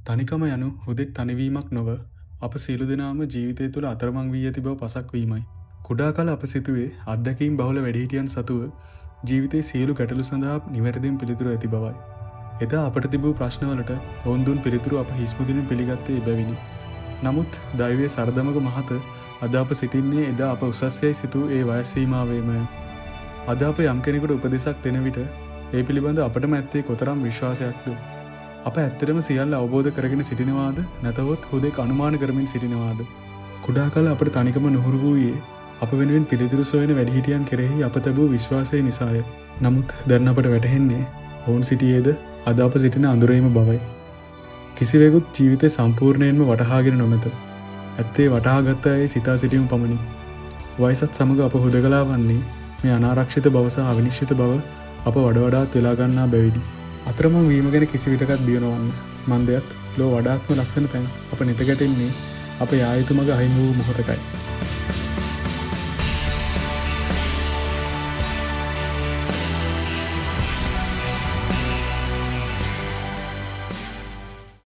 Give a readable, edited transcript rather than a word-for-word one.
තනිකම යනු හුදෙක් තනිවීමක් නොව අප සියලු දෙනාම ජීවිතය තුළ අතරමං වී ඇති බව පසක් වීමයි. කුඩා කල අප සිතුවේ අත්දැකීම් බහුල වැඩිහිටියන් සතුව ජීවිතයේ සියලු ගැටලු සඳහා නිවැරදිව පිළිතුරු ඇති බවයි. එදා අපට තිබූ ප්‍රශ්නවලට ඔවුන් දුන් පිළිතුරු අප හිස්මුදුනින් පිළිගත්තේ එබැවිනි. නමුත් දෛවයේ සරදමක මහත අද අප සිටින්නේ එදා අප උසස් යයි සිතූ ඒ වයස් සීමාවේමය. අද අප යම් කෙනෙකුට උපදෙසක් දෙන විට ඒ පිළිබඳ අපටම ඇත්තේ කොතරම් විශ්වාසයක්ද? අප ඇත්තටම සියල්ල අවබෝධ කරගෙන සිටිනවාද නැතහොත් හුදෙක් අනුමාන කරමින් සිටිනවාද? කුඩා කල අපට තනිකම නුහුරු වූයේ අප වෙනුවෙන් පිළිතුරු සොයන වැඩිහිටියන් කෙරෙහි අප තැබූ විශ්වාසය නිසාය. නමුත් දැන් අපට වැටහෙන්නේ ඔවුන් සිටියේද අද අප සිටින අඳුරේම බවයි. කිසිවෙකුත් ජීවිතය සම්පූර්ණයෙන්ම වටහාගෙන නොමැත. ඇත්තේ වටහාගත් අය සිතා සිටීම පමණි. වයසත් සමග අප හුදකලා වන්නේ මේ අනාරක්ෂිත බව සහ අවිනිශ්චිත බව අප වඩාත් වෙලා ගන්නා බැවිනි. අතරමං වීම ගැන කිසි විටකත් බිය නොවන්න. මන්දයත් ලෝ වඩාත්ම ලස්සන තැන් අප නෙත ගැටෙන්නේ අප යා යුතු මඟ අහිමි වූ මොහොතකයි.